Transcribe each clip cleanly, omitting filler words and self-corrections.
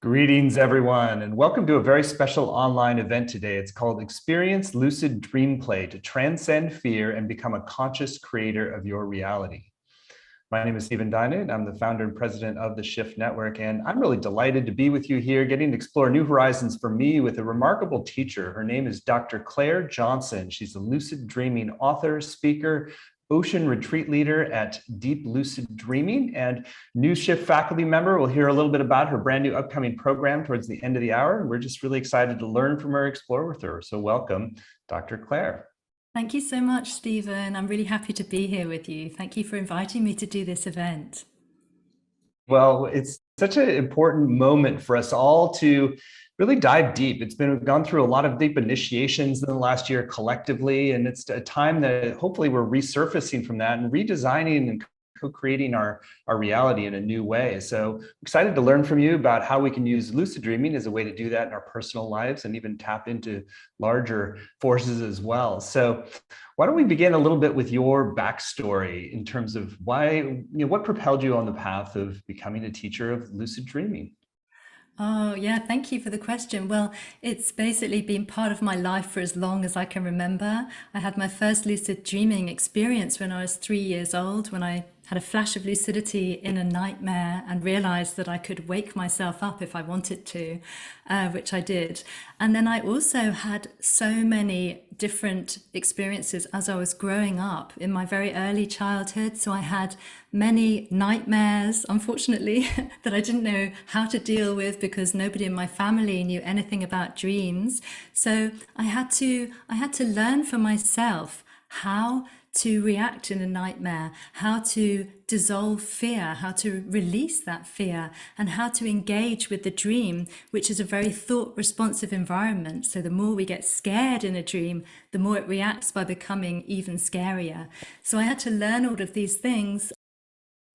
Greetings, everyone, and welcome to a very special online event today. It's called Experience Lucid Dreamplay to Transcend Fear and Become a Conscious Creator of Your Reality. My name is Stephen Dinant. I'm the founder and president of the Shift Network, and I'm really delighted to be with you here, getting to explore new horizons for me with a remarkable teacher. Her name is Dr. Clare Johnson. She's a lucid dreaming author, speaker, ocean retreat leader at Deep Lucid Dreaming, and new Shift faculty member. We'll hear a little bit about her brand new upcoming program towards the end of the hour. And we're just really excited to learn from her, explore with her. So welcome, Dr. Clare. Thank you so much, Stephen. I'm really happy to be here with you. Thank you for inviting me to do this event. Well, it's such an important moment for us all to really dive deep. We've gone through a lot of deep initiations in the last year collectively, and it's a time that hopefully we're resurfacing from that and redesigning and co-creating our reality in a new way. So excited to learn from you about how we can use lucid dreaming as a way to do that in our personal lives and even tap into larger forces as well. So why don't we begin a little bit with your backstory in terms of what propelled you on the path of becoming a teacher of lucid dreaming? Oh, yeah, thank you for the question. Well, it's basically been part of my life for as long as I can remember. I had my first lucid dreaming experience when I was 3 years old, when I had a flash of lucidity in a nightmare and realized that I could wake myself up if I wanted to, which I did. And then I also had so many different experiences as I was growing up in my very early childhood. So I had many nightmares, unfortunately, that I didn't know how to deal with because nobody in my family knew anything about dreams. So I had to learn for myself how to react in a nightmare, how to dissolve fear, how to release that fear, and how to engage with the dream, which is a very thought responsive environment. So the more we get scared in a dream, the more it reacts by becoming even scarier. So I had to learn all of these things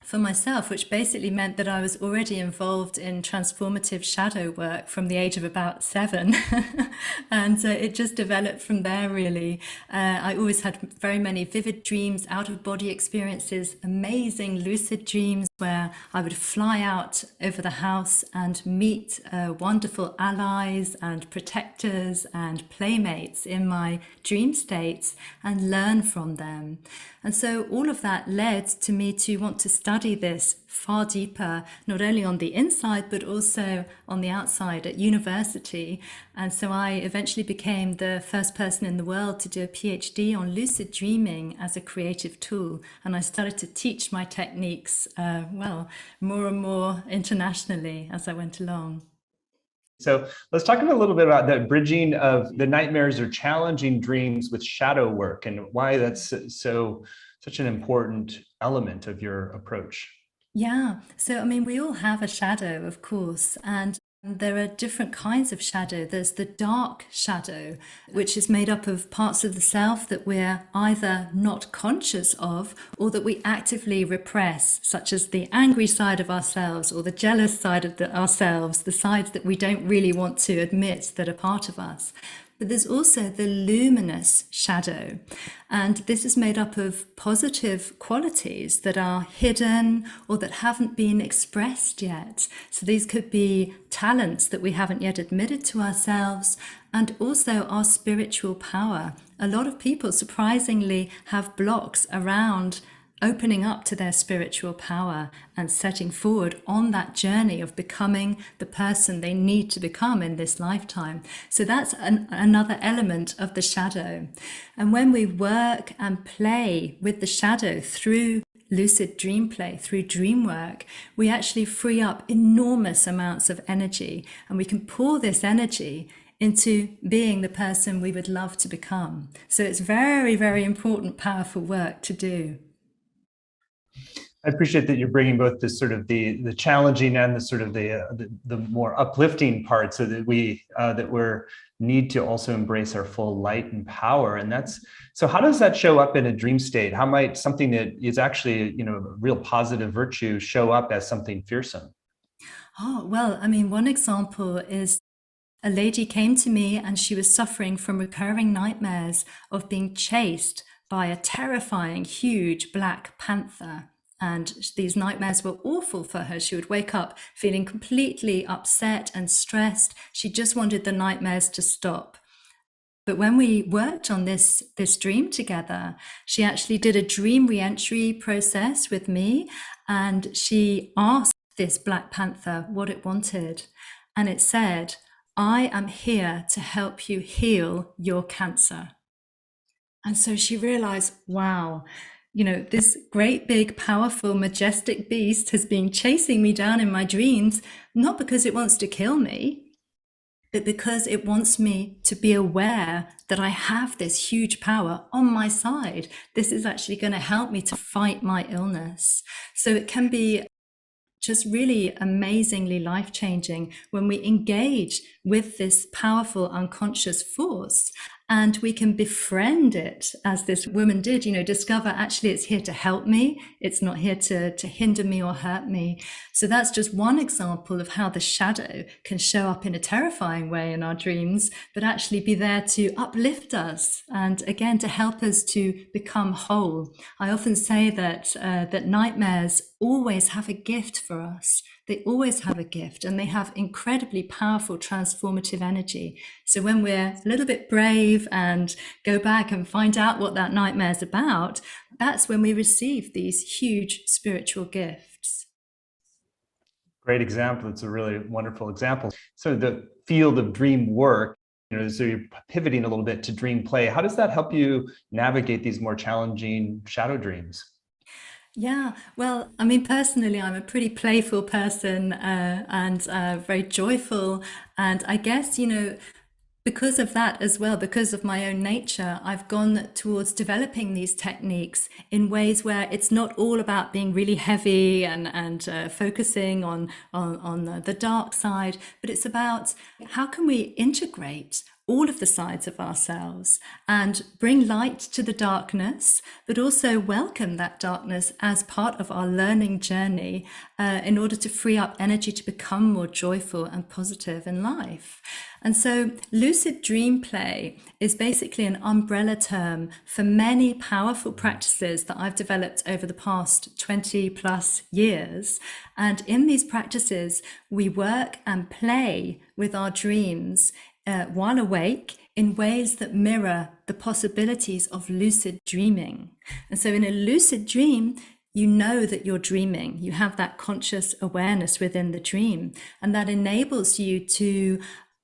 for myself, which basically meant that I was already involved in transformative shadow work from the age of about 7. And it just developed from there, really. I always had very many vivid dreams, out of body experiences, amazing lucid dreams where I would fly out over the house and meet wonderful allies and protectors and playmates in my dream states and learn from them. And so all of that led to me to want to study this far deeper, not only on the inside, but also on the outside at university. And so I eventually became the first person in the world to do a PhD on lucid dreaming as a creative tool. And I started to teach my techniques, more and more internationally as I went along. So let's talk a little bit about the bridging of the nightmares or challenging dreams with shadow work and why that's such an important element of your approach. Yeah. So, I mean, we all have a shadow, of course, and there are different kinds of shadow. There's the dark shadow, which is made up of parts of the self that we're either not conscious of or that we actively repress, such as the angry side of ourselves or the jealous side of ourselves, the sides that we don't really want to admit that are part of us. But there's also the luminous shadow. And this is made up of positive qualities that are hidden or that haven't been expressed yet. So these could be talents that we haven't yet admitted to ourselves, and also our spiritual power. A lot of people surprisingly have blocks around opening up to their spiritual power and setting forward on that journey of becoming the person they need to become in this lifetime. So that's another element of the shadow. And when we work and play with the shadow through lucid dream play, through dream work, we actually free up enormous amounts of energy, and we can pour this energy into being the person we would love to become. So it's very, very important, powerful work to do. I appreciate that you're bringing both the sort of the challenging and the sort of the more uplifting parts, so that we're need to also embrace our full light and power. And so how does that show up in a dream state? How might something that is actually a real positive virtue show up as something fearsome? Oh, well, I mean, one example is a lady came to me and she was suffering from recurring nightmares of being chased by a terrifying, huge black panther. And these nightmares were awful for her. She would wake up feeling completely upset and stressed. She just wanted the nightmares to stop. But when we worked on this dream together, she actually did a dream re-entry process with me, and she asked this Black Panther what it wanted. And it said, "I am here to help you heal your cancer." And so she realized, wow, this great, big, powerful, majestic beast has been chasing me down in my dreams, not because it wants to kill me, but because it wants me to be aware that I have this huge power on my side. This is actually going to help me to fight my illness. So it can be just really amazingly life-changing when we engage with this powerful unconscious force, and we can befriend it, as this woman did, discover actually it's here to help me. It's not here to hinder me or hurt me. So that's just one example of how the shadow can show up in a terrifying way in our dreams, but actually be there to uplift us and again to help us to become whole. I often say that that nightmares always have a gift for us. They always have a gift, and they have incredibly powerful transformative energy. So when we're a little bit brave and go back and find out what that nightmare is about, that's when we receive these huge spiritual gifts. Great example. It's a really wonderful example. So the field of dream work, so you're pivoting a little bit to dream play. How does that help you navigate these more challenging shadow dreams? Yeah, well, I mean, personally, I'm a pretty playful person and very joyful. And I guess, because of that as well, because of my own nature, I've gone towards developing these techniques in ways where it's not all about being really heavy and focusing on the dark side, but it's about how can we integrate all of the sides of ourselves and bring light to the darkness, but also welcome that darkness as part of our learning journey in order to free up energy to become more joyful and positive in life. And so lucid dream play is basically an umbrella term for many powerful practices that I've developed over the past 20 plus years. And in these practices, we work and play with our dreams while awake in ways that mirror the possibilities of lucid dreaming. And so in a lucid dream, you know that you're dreaming. You have that conscious awareness within the dream, and that enables you to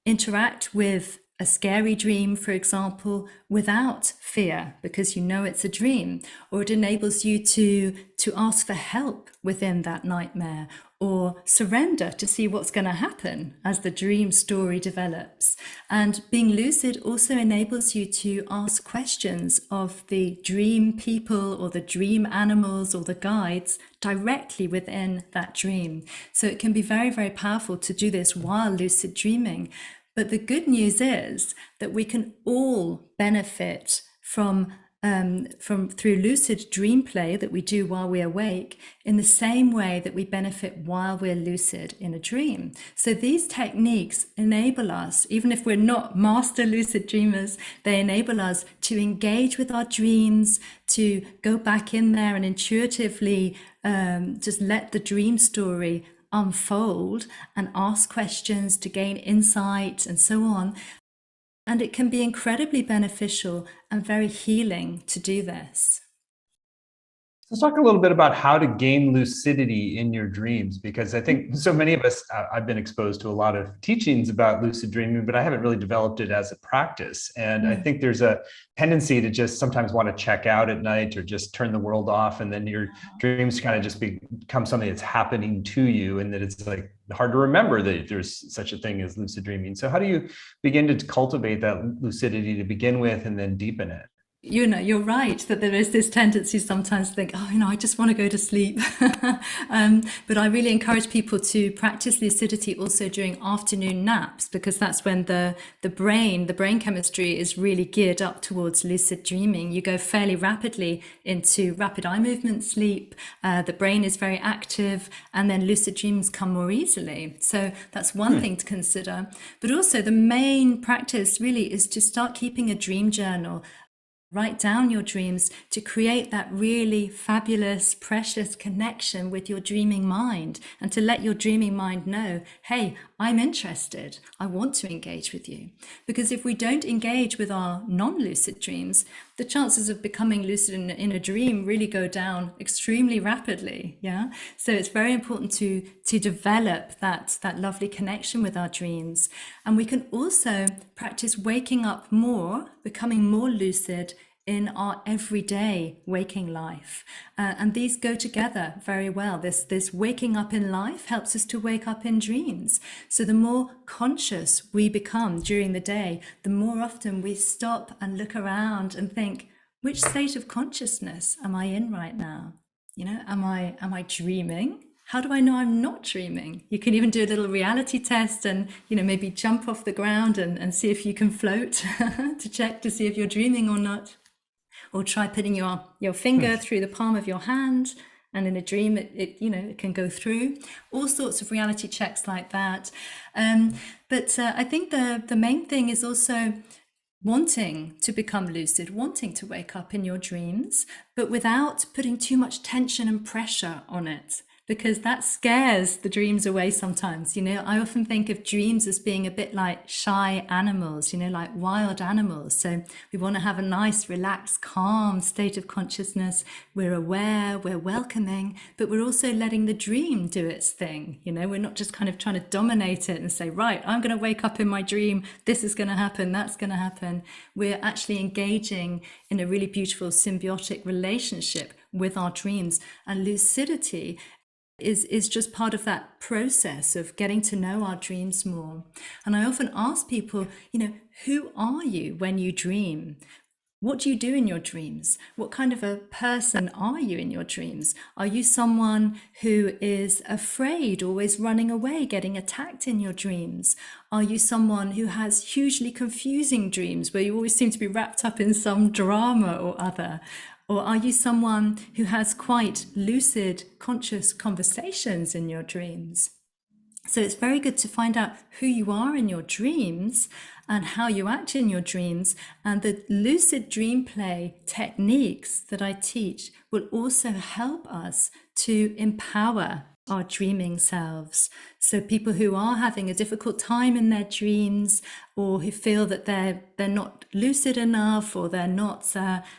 interact with a scary dream, for example, without fear, because you know it's a dream, or it enables you to ask for help within that nightmare, or surrender to see what's going to happen as the dream story develops. And being lucid also enables you to ask questions of the dream people or the dream animals or the guides directly within that dream. So it can be very, very powerful to do this while lucid dreaming. But the good news is that we can all benefit from through lucid dream play that we do while we're awake in the same way that we benefit while we're lucid in a dream. So these techniques enable us, even if we're not master lucid dreamers, they enable us to engage with our dreams, to go back in there and intuitively just let the dream story unfold and ask questions to gain insight and so on. And it can be incredibly beneficial and very healing to do this. Let's talk a little bit about how to gain lucidity in your dreams, because I think so many of us, I've been exposed to a lot of teachings about lucid dreaming, but I haven't really developed it as a practice. And I think there's a tendency to just sometimes want to check out at night or just turn the world off. And then your dreams kind of just become something that's happening to you, and that it's like hard to remember that there's such a thing as lucid dreaming. So how do you begin to cultivate that lucidity to begin with and then deepen it? You're right that there is this tendency sometimes to think, I just want to go to sleep. But I really encourage people to practice lucidity also during afternoon naps, because that's when the brain chemistry is really geared up towards lucid dreaming. You go fairly rapidly into rapid eye movement sleep. The brain is very active, and then lucid dreams come more easily. So that's one thing to consider. But also the main practice really is to start keeping a dream journal write down your dreams to create that really fabulous, precious connection with your dreaming mind, and to let your dreaming mind know, hey, I'm interested. I want to engage with you. Because if we don't engage with our non-lucid dreams, the chances of becoming lucid in a dream really go down extremely rapidly. Yeah. So it's very important to develop that lovely connection with our dreams. And we can also practice waking up more, becoming more lucid in our everyday waking life. And these go together very well. This waking up in life helps us to wake up in dreams. So the more conscious we become during the day, the more often we stop and look around and think, which state of consciousness am I in right now? You know, am I dreaming? How do I know I'm not dreaming? You can even do a little reality test and, you know, maybe jump off the ground and see if you can float to check to see if you're dreaming or not. Or try putting your finger through the palm of your hand, and in a dream it can go through. All sorts of reality checks like that. But I think the main thing is also wanting to become lucid, wanting to wake up in your dreams, but without putting too much tension and pressure on it, because that scares the dreams away sometimes. You know, I often think of dreams as being a bit like shy animals, you know, like wild animals. So we want to have a nice, relaxed, calm state of consciousness. We're aware, we're welcoming, but we're also letting the dream do its thing. You know, we're not just kind of trying to dominate it and say, right, I'm going to wake up in my dream. This is going to happen. That's going to happen. We're actually engaging in a really beautiful symbiotic relationship with our dreams. And lucidity is just part of that process of getting to know our dreams more. And I often ask people, you know, who are you when you dream? What do you do in your dreams? What kind of a person are you in your dreams? Are you someone who is afraid, always running away, getting attacked in your dreams? Are you someone who has hugely confusing dreams where you always seem to be wrapped up in some drama or other? Or are you someone who has quite lucid, conscious conversations in your dreams? So it's very good to find out who you are in your dreams and how you act in your dreams. And the lucid dream play techniques that I teach will also help us to empower our dreaming selves. So people who are having a difficult time in their dreams, or who feel that they're not lucid enough, or they're not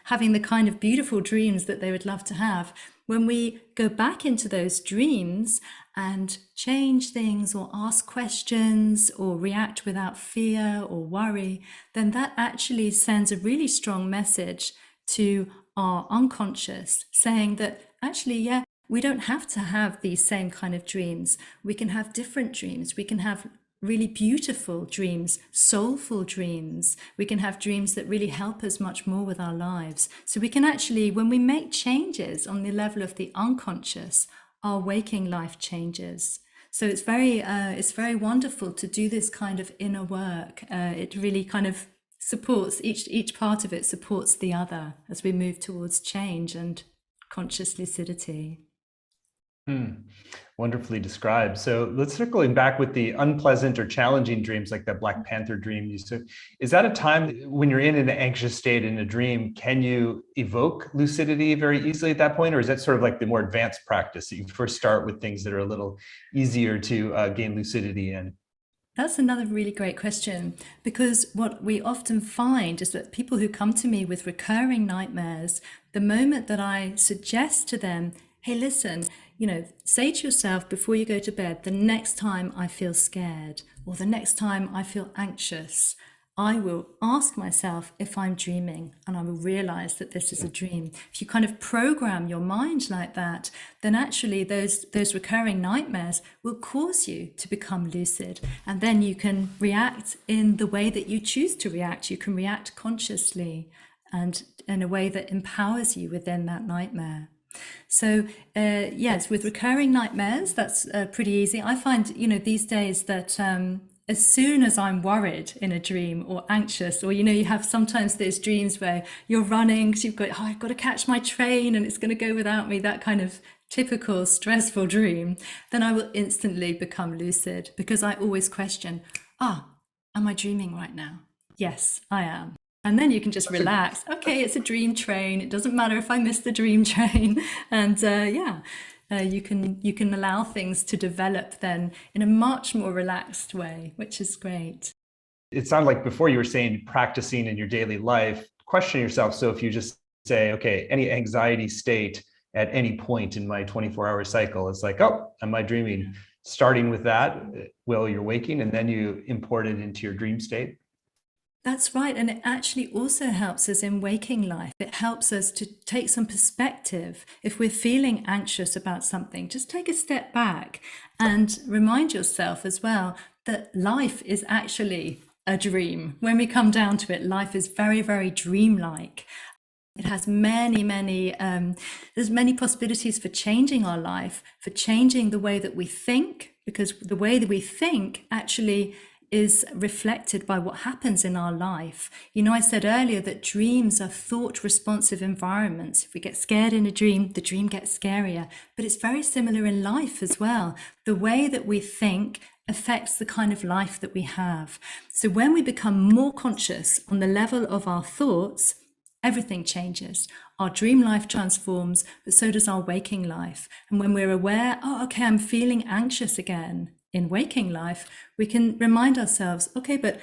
having the kind of beautiful dreams that they would love to have, when we go back into those dreams and change things or ask questions or react without fear or worry, then that actually sends a really strong message to our unconscious, saying that actually, yeah, we don't have to have these same kind of dreams. We can have different dreams. We can have really beautiful dreams, soulful dreams. We can have dreams that really help us much more with our lives. So we can actually, when we make changes on the level of the unconscious, our waking life changes. So it's very wonderful to do this kind of inner work. It really kind of supports, each part of it supports the other as we move towards change and conscious lucidity. Wonderfully described. So let's circling back with the unpleasant or challenging dreams, like that Black Panther dream you said. Is that a time when you're in an anxious state in a dream, can you evoke lucidity very easily at that point? Or is that sort of like the more advanced practice that you first start with things that are a little easier to gain lucidity in? That's another really great question, because what we often find is that people who come to me with recurring nightmares, the moment that I suggest to them, hey, listen, you know, say to yourself before you go to bed, the next time I feel scared, or the next time I feel anxious, I will ask myself if I'm dreaming, and I will realize that this is a dream. If you kind of program your mind like that, then actually those recurring nightmares will cause you to become lucid. And then you can react in the way that you choose to react. You can react consciously and in a way that empowers you within that nightmare. So yes, with recurring nightmares, that's pretty easy. I find, you know, these days that as soon as I'm worried in a dream or anxious, or, you know, you have sometimes those dreams where you're running because you've got, oh, I've got to catch my train and it's going to go without me, that kind of typical stressful dream, then I will instantly become lucid, because I always question, am I dreaming right now? Yes, I am. And then you can just relax. Okay, it's a dream train. It doesn't matter if I miss the dream train. And you can allow things to develop then in a much more relaxed way, which is great. It sounded like before you were saying practicing in your daily life, question yourself. So if you just say, okay, any anxiety state at any point in my 24-hour cycle, it's like, oh, am I dreaming? Starting with that while you're waking, and then you import it into your dream state. That's right. And it actually also helps us in waking life. It helps us to take some perspective. If we're feeling anxious about something, just take a step back and remind yourself as well that life is actually a dream. When we come down to it, life is very, very dreamlike. It has there's many possibilities for changing our life, for changing the way that we think, because the way that we think actually is reflected by what happens in our life. You know, I said earlier that dreams are thought responsive environments. If we get scared in a dream, the dream gets scarier. But it's very similar in life as well. The way that we think affects the kind of life that we have. So when we become more conscious on the level of our thoughts, everything changes. Our dream life transforms, but so does our waking life. And when we're aware, oh, okay, I'm feeling anxious again in waking life, we can remind ourselves, okay, but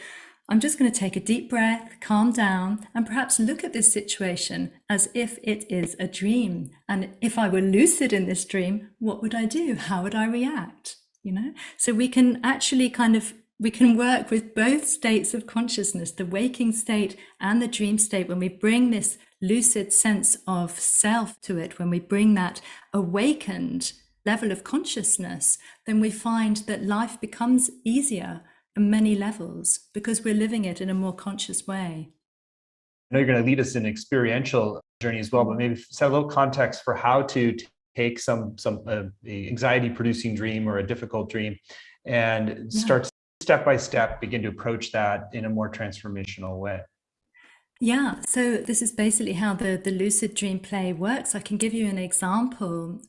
I'm just going to take a deep breath, calm down, and perhaps look at this situation as if it is a dream. And if I were lucid in this dream, what would I do? How would I react? You know, so we can actually we can work with both states of consciousness, the waking state and the dream state. When we bring this lucid sense of self to it, when we bring that awakened level of consciousness, then we find that life becomes easier on many levels because we're living it in a more conscious way. I know you're going to lead us in an experiential journey as well, but maybe set a little context for how to take some anxiety producing dream or a difficult dream and start step by step, begin to approach that in a more transformational way. Yeah, so this is basically how the lucid dream play works. I can give you an example.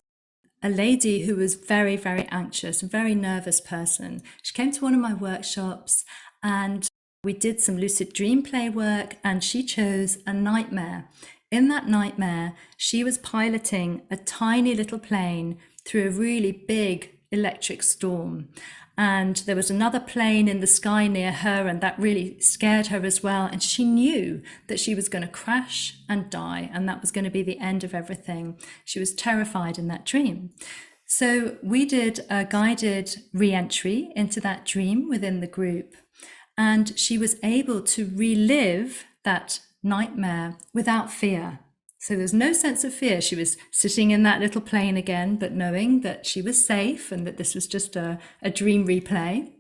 A lady who was very, very anxious, a very nervous person. She came to one of my workshops and we did some lucid dream play work, and she chose a nightmare. In that nightmare, she was piloting a tiny little plane through a really big electric storm. And there was another plane in the sky near her, and that really scared her as well. And she knew that she was going to crash and die, and that was going to be the end of everything. She was terrified in that dream. So we did a guided re-entry into that dream within the group, and she was able to relive that nightmare without fear. So there's no sense of fear. She was sitting in that little plane again, but knowing that she was safe and that this was just a dream replay.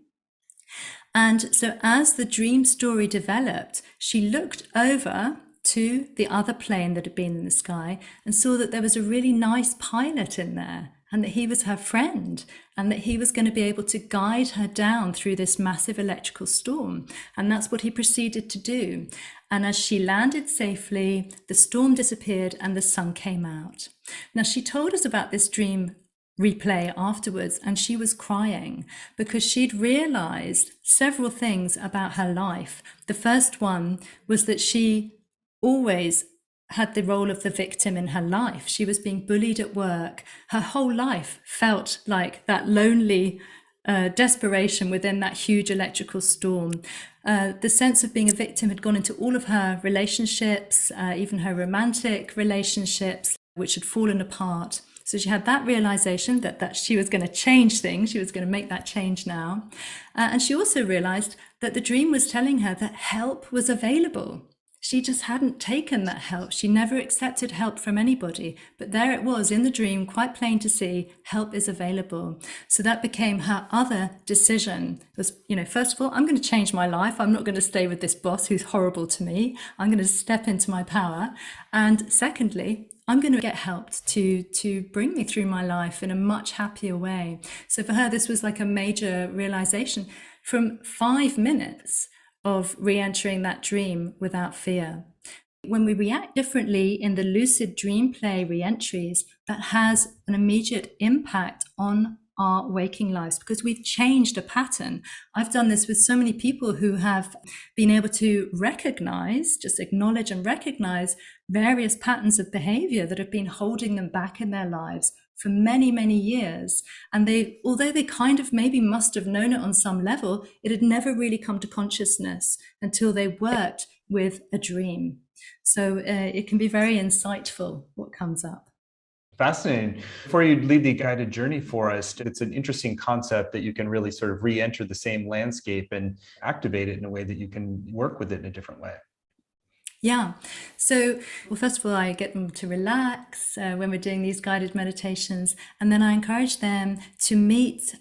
And so as the dream story developed, she looked over to the other plane that had been in the sky and saw that there was a really nice pilot in there, and that he was her friend, and that he was going to be able to guide her down through this massive electrical storm. And that's what he proceeded to do. And as she landed safely, the storm disappeared and the sun came out. Now, she told us about this dream replay afterwards, and she was crying because she'd realized several things about her life. The first one was that she always had the role of the victim in her life. She was being bullied at work. Her whole life felt like that lonely desperation within that huge electrical storm. The sense of being a victim had gone into all of her relationships, even her romantic relationships, which had fallen apart. So she had that realization that she was going to change things. She was going to make that change now. And she also realized that the dream was telling her that help was available. She just hadn't taken that help. She never accepted help from anybody. But there it was in the dream, quite plain to see, help is available. So that became her other decision. Was, first of all, I'm going to change my life. I'm not going to stay with this boss who's horrible to me. I'm going to step into my power. And secondly, I'm going to get helped to bring me through my life in a much happier way. So for her, this was like a major realization from 5 minutes of re-entering that dream without fear. When we react differently in the lucid dream play re-entries, that has an immediate impact on our waking lives, because we've changed a pattern. I've done this with so many people who have been able to recognize, just acknowledge and recognize various patterns of behavior that have been holding them back in their lives for many, many years. And although they kind of maybe must have known it on some level, it had never really come to consciousness until they worked with a dream. So it can be very insightful what comes up. Fascinating. Before you lead the guided journey for us, it's an interesting concept that you can really sort of re-enter the same landscape and activate it in a way that you can work with it in a different way. Yeah. So, well, first of all, I get them to relax when we're doing these guided meditations. And then I encourage them to meet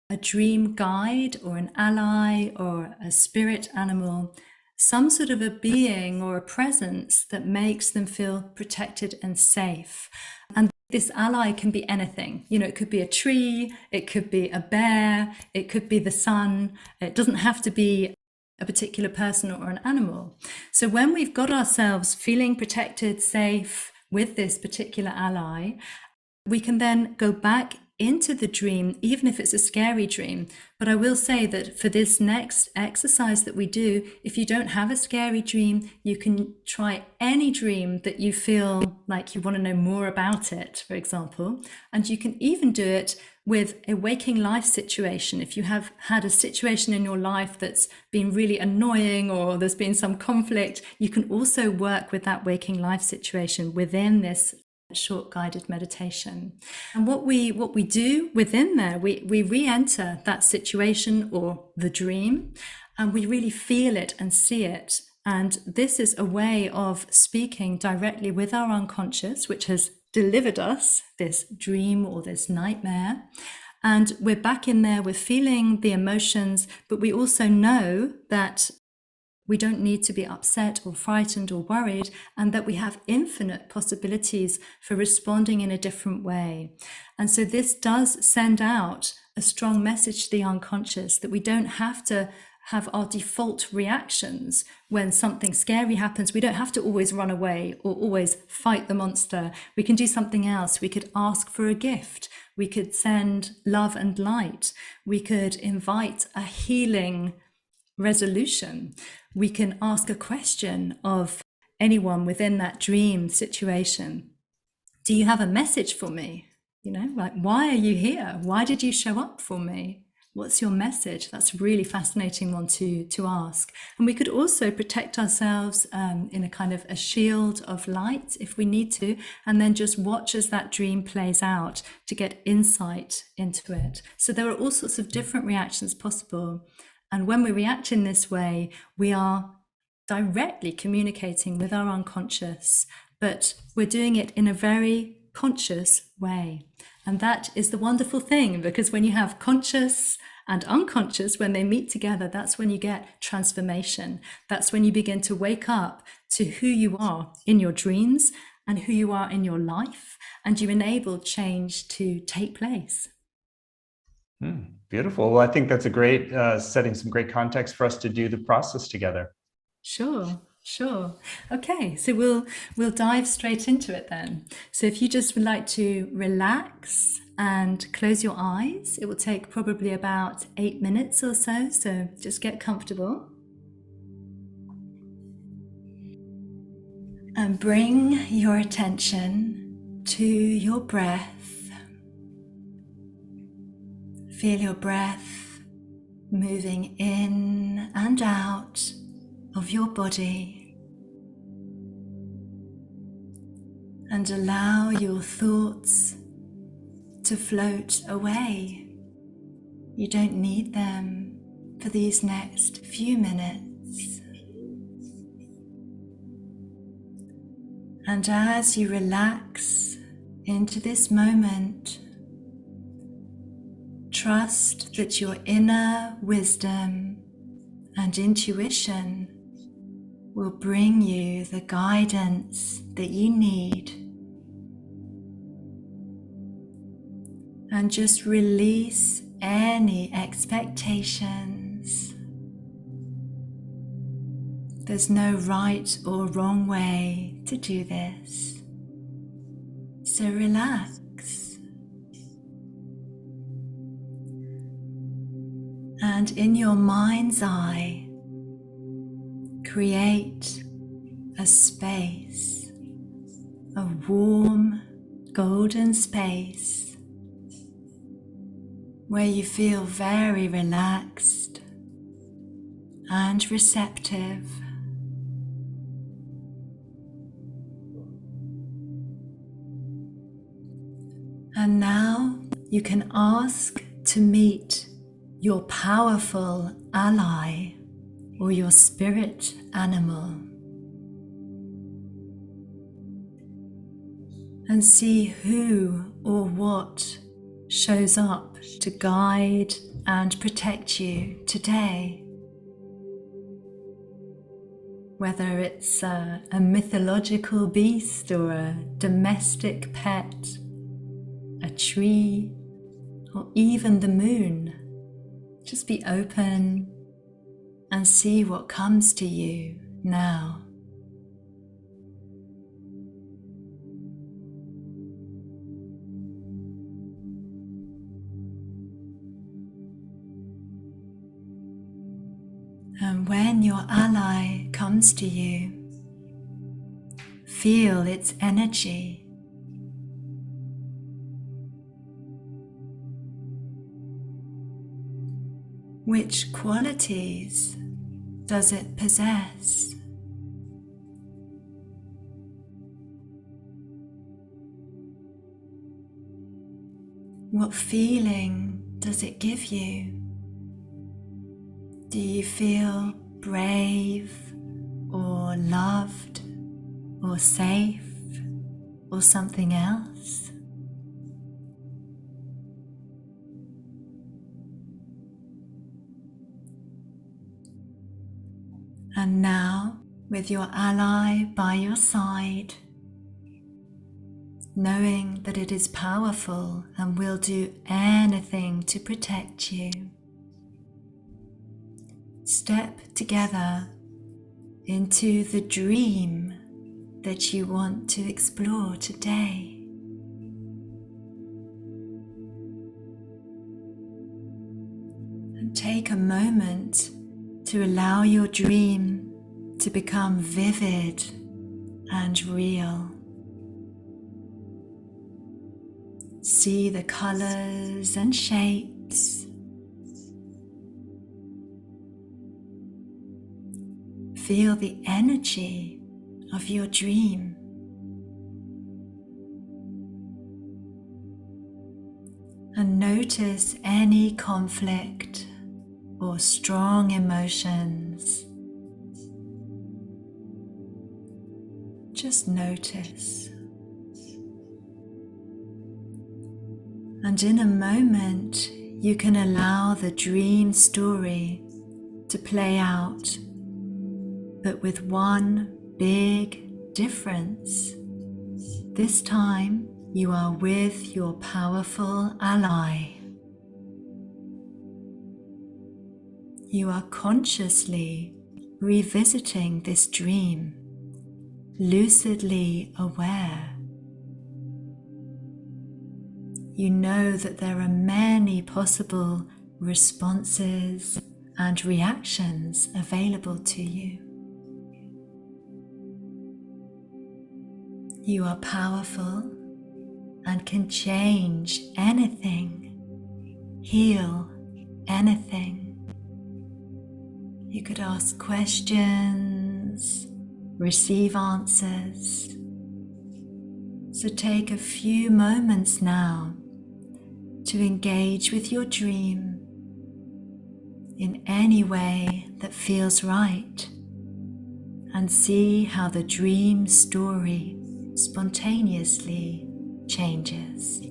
a dream guide or an ally or a spirit animal, some sort of a being or a presence that makes them feel protected and safe. And this ally can be anything. You know, it could be a tree, it could be a bear, it could be the sun. It doesn't have to be a particular person or an animal. So when we've got ourselves feeling protected, safe with this particular ally, we can then go back into the dream, even if it's a scary dream. But I will say that for this next exercise that we do, if you don't have a scary dream, you can try any dream that you feel like you want to know more about it, for example. And you can even do it with a waking life situation. If you have had a situation in your life that's been really annoying or there's been some conflict, you can also work with that waking life situation within this short guided meditation. And what we do within there, we re-enter that situation or the dream, and we really feel it and see it. And this is a way of speaking directly with our unconscious, which has delivered us this dream or this nightmare. And we're back in there, we're feeling the emotions, but we also know that we don't need to be upset or frightened or worried, and that we have infinite possibilities for responding in a different way. And so this does send out a strong message to the unconscious that we don't have to have our default reactions when something scary happens. We don't have to always run away or always fight the monster. We can do something else. We could ask for a gift. We could send love and light. We could invite a healing resolution. We can ask a question of anyone within that dream situation. Do you have a message for me? You know, like, why are you here? Why did you show up for me? What's your message? That's a really fascinating one to ask. And we could also protect ourselves in a kind of a shield of light if we need to, and then just watch as that dream plays out to get insight into it. So there are all sorts of different reactions possible. And when we react in this way, we are directly communicating with our unconscious, but we're doing it in a very conscious way. And that is the wonderful thing, because when you have conscious and unconscious, when they meet together, that's when you get transformation. That's when you begin to wake up to who you are in your dreams and who you are in your life, and you enable change to take place. Beautiful. Well, I think that's a great setting some great context for us to do the process together. Sure. Okay, so we'll dive straight into it then. So if you just would like to relax and close your eyes, it will take probably about 8 minutes or so. So just get comfortable. And bring your attention to your breath. Feel your breath moving in and out of your body, and allow your thoughts to float away. You don't need them for these next few minutes. And as you relax into this moment, trust that your inner wisdom and intuition will bring you the guidance that you need. And just release any expectations. There's no right or wrong way to do this. So relax. And in your mind's eye, create a space, a warm, golden space where you feel very relaxed and receptive. And now you can ask to meet your powerful ally or your spirit animal and see who or what shows up to guide and protect you today. Whether it's a mythological beast or a domestic pet, a tree, or even the moon. Just be open and see what comes to you now. And when your ally comes to you, feel its energy. Which qualities does it possess? What feeling does it give you? Do you feel brave or loved or safe or something else? And now, with your ally by your side, knowing that it is powerful and will do anything to protect you, step together into the dream that you want to explore today. And take a moment to allow your dream to become vivid and real. See the colors and shapes. Feel the energy of your dream. And notice any conflict or strong emotions. Just notice. And in a moment, you can allow the dream story to play out, but with one big difference. This time, you are with your powerful ally. You are consciously revisiting this dream, lucidly aware. You know that there are many possible responses and reactions available to you. You are powerful and can change anything, heal anything. You could ask questions, receive answers. So take a few moments now to engage with your dream in any way that feels right, and see how the dream story spontaneously changes.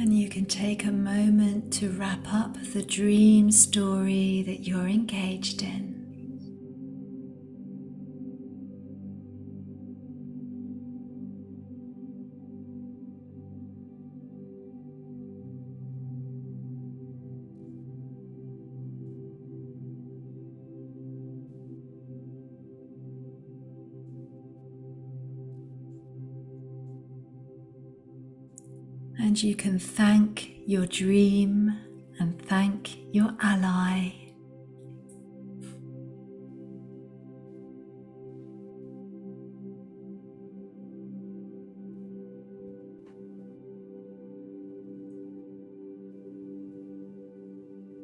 And you can take a moment to wrap up the dream story that you're engaged in. And you can thank your dream and thank your ally.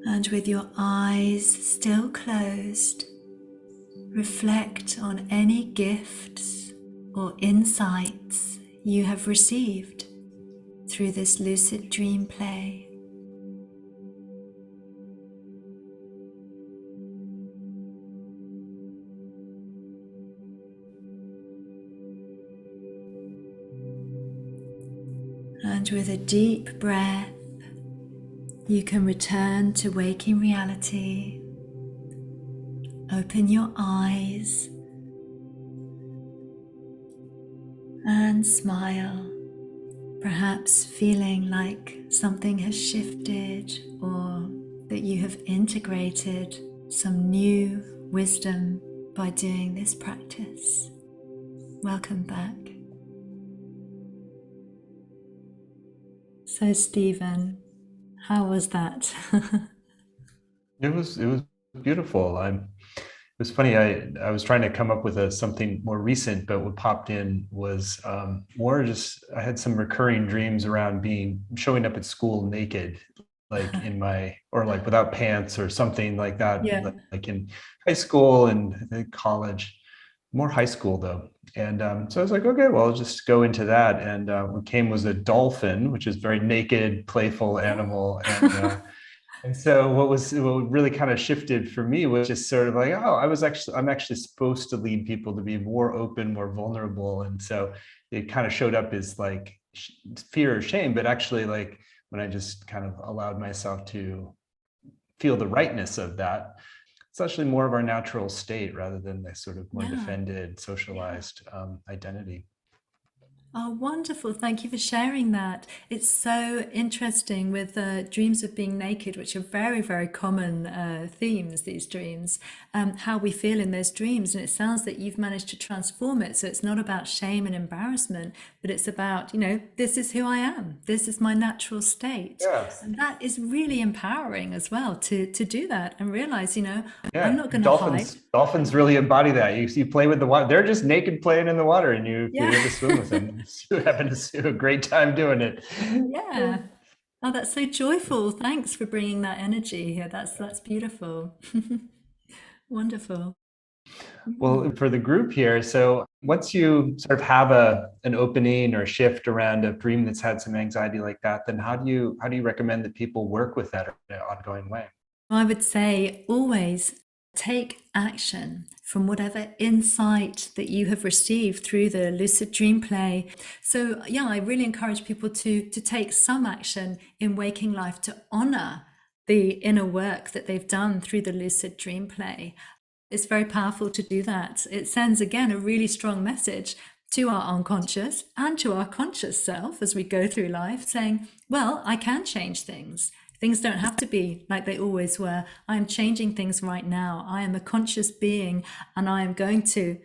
And with your eyes still closed, reflect on any gifts or insights you have received through this lucid dream play. And with a deep breath, you can return to waking reality. Open your eyes and smile, perhaps feeling like something has shifted or that you have integrated some new wisdom by doing this practice. Welcome back. So Stephen, how was that? It was beautiful. It was funny. I was trying to come up with something more recent, but what popped in was more just I had some recurring dreams around showing up at school naked, like like without pants or something like that, Yeah. like in high school and I think college, more high school though. And so I was like, okay, well, I'll just go into that. And what came was a dolphin, which is very naked, playful animal. And so what really kind of shifted for me was just sort of like, oh, I'm actually supposed to lead people to be more open, more vulnerable. And so it kind of showed up as like fear or shame, but actually like when I just kind of allowed myself to feel the rightness of that, it's actually more of our natural state rather than the sort of more defended, socialized identity. Oh, wonderful. Thank you for sharing that. It's so interesting with dreams of being naked, which are very, very common themes, these dreams, how we feel in those dreams. And it sounds that you've managed to transform it. So it's not about shame and embarrassment, but it's about, this is who I am. This is my natural state. Yes. And that is really empowering as well to do that and realize, I'm Yeah, not going to hide. dolphins really embody that. You play with the water; they're just naked playing in the water, and you Yeah. get to swim with them. You having a great time doing it. Yeah. Oh, that's so joyful. Thanks for bringing that energy here. That's beautiful. Wonderful. Well, for the group here, so once you sort of have an opening or shift around a dream that's had some anxiety like that, then how do you recommend that people work with that in an ongoing way? I would say always take action from whatever insight that you have received through the lucid dream play. So yeah, I really encourage people to take some action in waking life to honor the inner work that they've done through the lucid dream play. It's very powerful to do that. It sends again a really strong message to our unconscious and to our conscious self as we go through life, saying, well, I can change things. Things don't have to be like they always were. I am changing things right now. I am a conscious being and I am going to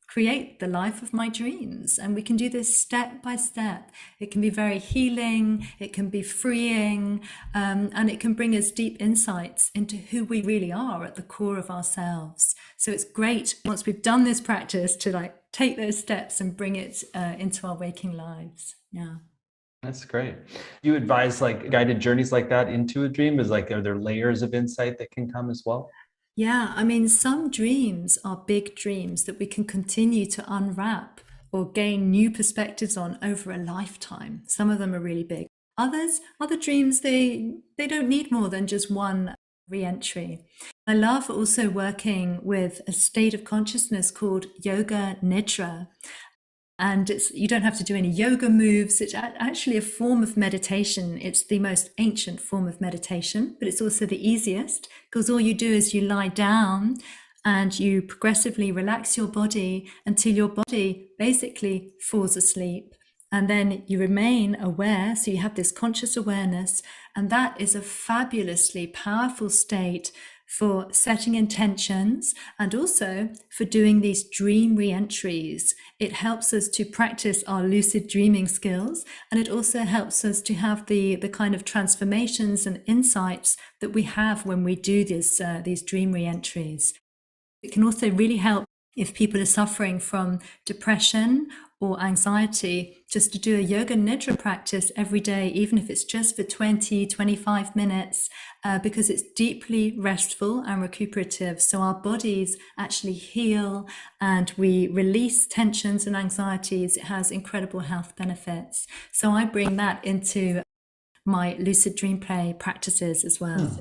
create the life of my dreams. And we can do this step by step. It can be very healing, it can be freeing, and it can bring us deep insights into who we really are at the core of ourselves. So it's great once we've done this practice to take those steps and bring it into our waking lives. Yeah. That's great. You advise guided journeys like that into a dream? Are there layers of insight that can come as well? Yeah, I mean, some dreams are big dreams that we can continue to unwrap or gain new perspectives on over a lifetime. Some of them are really big. Other dreams, they don't need more than just one re-entry. I love also working with a state of consciousness called Yoga Nidra. And you don't have to do any yoga moves. It's actually a form of meditation. It's the most ancient form of meditation, but it's also the easiest, because all you do is you lie down and you progressively relax your body until your body basically falls asleep. And then you remain aware. So you have this conscious awareness, and that is a fabulously powerful state for setting intentions and also for doing these dream re-entries. It helps us to practice our lucid dreaming skills, and it also helps us to have the kind of transformations and insights that we have when we do these dream re-entries. It can also really help if people are suffering from depression or anxiety, just to do a yoga nidra practice every day, even if it's just for 20-25 minutes, because it's deeply restful and recuperative. So our bodies actually heal and we release tensions and anxieties. It has incredible health benefits. So I bring that into my lucid dream play practices as well.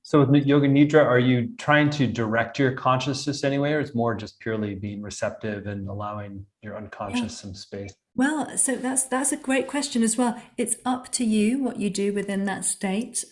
So with Yoga Nidra, are you trying to direct your consciousness anyway, or it's more just purely being receptive and allowing your unconscious some space? Well, so that's a great question as well. It's up to you what you do within that state.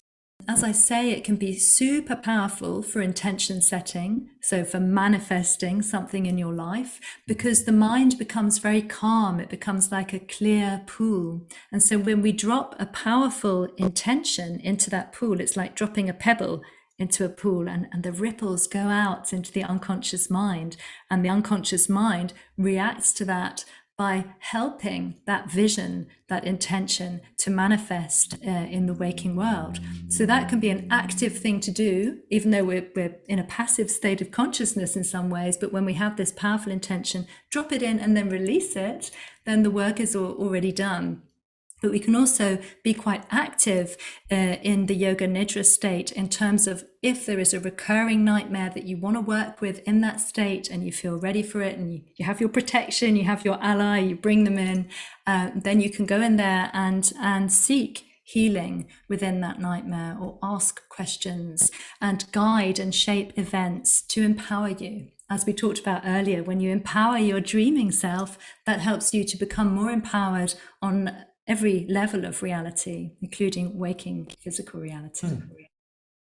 As I say, it can be super powerful for intention setting, so for manifesting something in your life, because the mind becomes very calm. It becomes like a clear pool. And so when we drop a powerful intention into that pool, it's like dropping a pebble into a pool, and the ripples go out into the unconscious mind, and the unconscious mind reacts to that by helping that vision, that intention to manifest in the waking world. So that can be an active thing to do, even though we're in a passive state of consciousness in some ways. But when we have this powerful intention, drop it in and then release it, then the work is already done. But we can also be quite active in the yoga nidra state, in terms of if there is a recurring nightmare that you want to work with in that state and you feel ready for it, and you have your protection, you have your ally, you bring them in, then you can go in there and seek healing within that nightmare, or ask questions and guide and shape events to empower you. As we talked about earlier, when you empower your dreaming self, that helps you to become more empowered on every level of reality, including waking physical reality.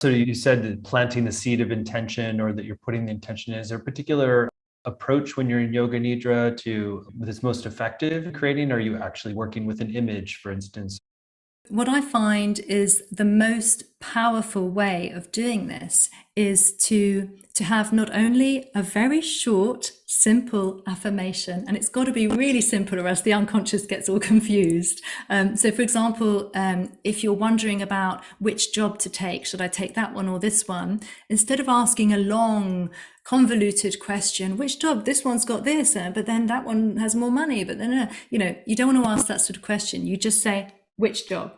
So you said that planting the seed of intention, or that you're putting the intention in. Is there a particular approach when you're in Yoga Nidra that's most effective in creating? Or are you actually working with an image, for instance? What I find is the most powerful way of doing this is to have not only a very short, simple affirmation, and it's got to be really simple or else the unconscious gets all confused. So for example, if you're wondering about which job to take, should I take that one or this one? Instead of asking a long, convoluted question, which job? This one's got this, but then that one has more money, but then, you don't want to ask that sort of question. You just say, which job?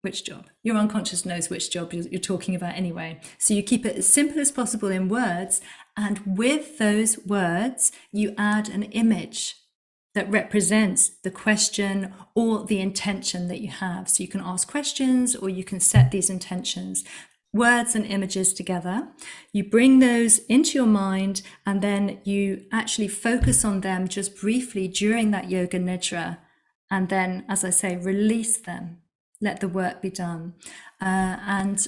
Which job? Your unconscious knows which job you're talking about anyway. So you keep it as simple as possible in words, and with those words, you add an image that represents the question or the intention that you have. So you can ask questions, or you can set these intentions. Words and images together. You bring those into your mind, and then you actually focus on them just briefly during that yoga nidra. And then, as I say, release them. Let the work be done. And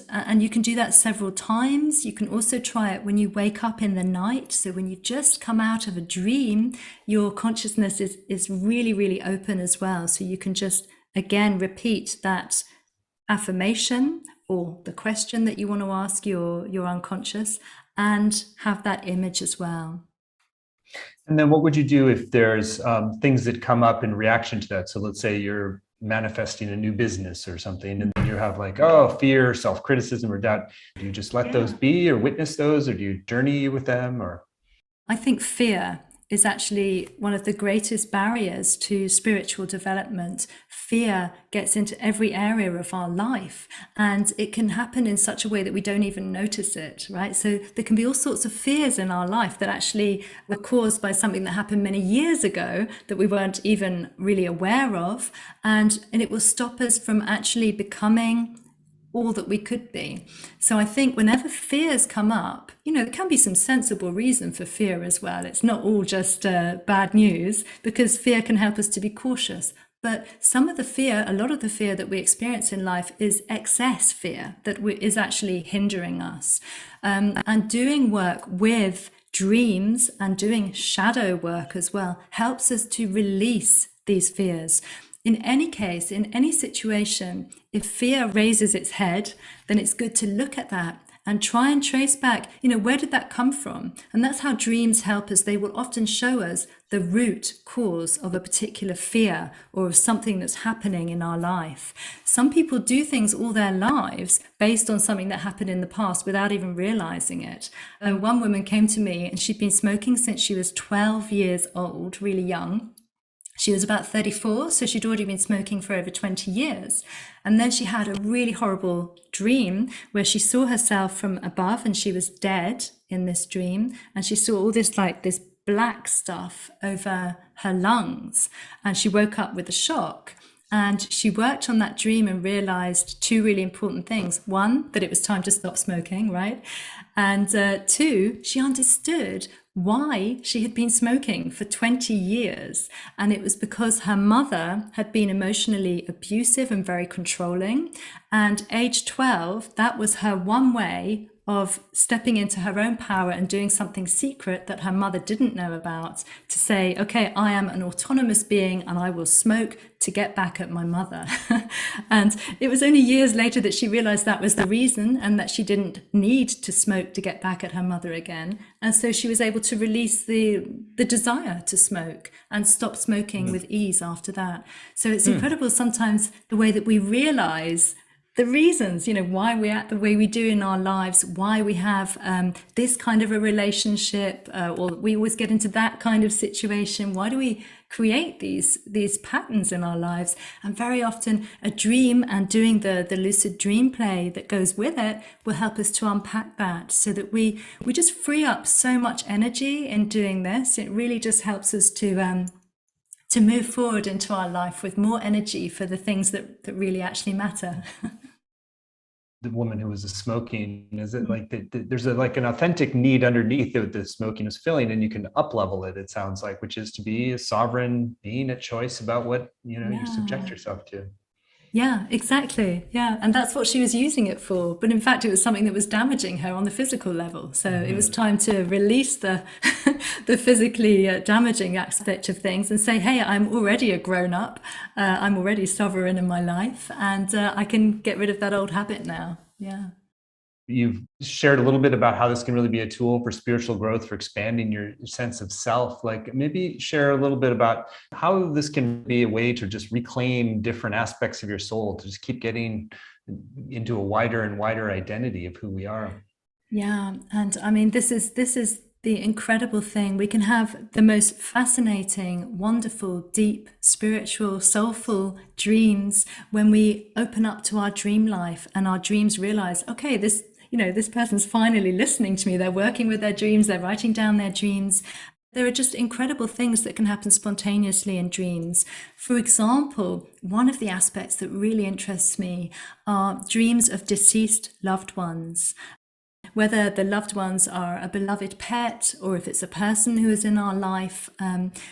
you can do that several times. You can also try it when you wake up in the night. So when you just come out of a dream, your consciousness is really, really open as well. So you can just, again, repeat that affirmation or the question that you want to ask your unconscious, and have that image as well. And then what would you do if there's things that come up in reaction to that? So let's say you're manifesting a new business or something, and then you have like, fear, self-criticism, or doubt. Do you just let those be, or witness those, or do you journey with them? Or I think fear is actually one of the greatest barriers to spiritual development. Fear gets into every area of our life, and it can happen in such a way that we don't even notice it, right? So there can be all sorts of fears in our life that actually were caused by something that happened many years ago that we weren't even really aware of, and it will stop us from actually becoming all that we could be. So I think whenever fears come up, there can be some sensible reason for fear as well. It's not all just bad news, because fear can help us to be cautious. But some of the fear, a lot of the fear that we experience in life is excess fear that is actually hindering us. And doing work with dreams and doing shadow work as well helps us to release these fears. In any case, in any situation, if fear raises its head, then it's good to look at that and try and trace back, where did that come from? And that's how dreams help us. They will often show us the root cause of a particular fear or of something that's happening in our life. Some people do things all their lives based on something that happened in the past without even realizing it. One woman came to me and she'd been smoking since she was 12 years old, really young. She was about 34, so she'd already been smoking for over 20 years. And then she had a really horrible dream where she saw herself from above and she was dead in this dream. And she saw all this this black stuff over her lungs. And she woke up with a shock. And she worked on that dream and realized two really important things. One, that it was time to stop smoking, right? And two, she understood why she had been smoking for 20 years. And it was because her mother had been emotionally abusive and very controlling. And age 12, that was her one way of stepping into her own power and doing something secret that her mother didn't know about, to say, okay, I am an autonomous being and I will smoke to get back at my mother. And it was only years later that she realized that was the reason, and that she didn't need to smoke to get back at her mother again. And so she was able to release the desire to smoke and stop smoking with ease after that. So it's incredible sometimes the way that we realize the reasons, why we act the way we do in our lives, why we have this kind of a relationship, or we always get into that kind of situation. Why do we create these patterns in our lives? And very often a dream and doing the lucid dream play that goes with it will help us to unpack that, so that we just free up so much energy in doing this. It really just helps us to move forward into our life with more energy for the things that really actually matter. The woman who was smoking, is it there's an authentic need underneath that the smoking is filling, and you can up level it sounds like, which is to be a sovereign being at choice about what you subject yourself to. Yeah, exactly. Yeah. And that's what she was using it for. But in fact, it was something that was damaging her on the physical level. So it was time to release the physically damaging aspect of things and say, hey, I'm already a grown up. I'm already sovereign in my life, and I can get rid of that old habit now. Yeah. You've shared a little bit about how this can really be a tool for spiritual growth, for expanding your sense of self. Maybe share a little bit about how this can be a way to just reclaim different aspects of your soul, to just keep getting into a wider and wider identity of who we are. Yeah. And I mean, this is the incredible thing. We can have the most fascinating, wonderful, deep, spiritual, soulful dreams when we open up to our dream life, and our dreams realize, okay, this person's finally listening to me. They're working with their dreams. They're writing down their dreams. There are just incredible things that can happen spontaneously in dreams. For example, one of the aspects that really interests me are dreams of deceased loved ones. Whether the loved ones are a beloved pet or if it's a person who is in our life,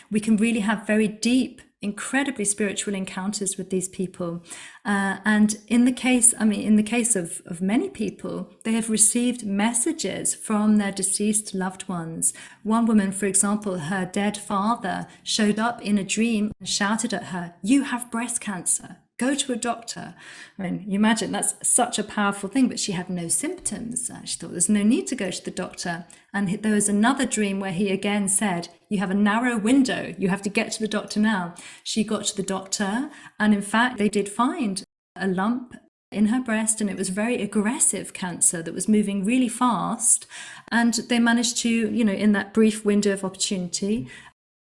we can really have very deep, incredibly spiritual encounters with these people. And in the case of many people, they have received messages from their deceased loved ones. One woman, for example, her dead father showed up in a dream and shouted at her, "You have breast cancer. Go to a doctor." I mean, you imagine that's such a powerful thing, but she had no symptoms. She thought there's no need to go to the doctor. And there was another dream where he again said, "You have a narrow window. You have to get to the doctor now." She got to the doctor, and in fact, they did find a lump in her breast, and it was very aggressive cancer that was moving really fast. And they managed to, in that brief window of opportunity,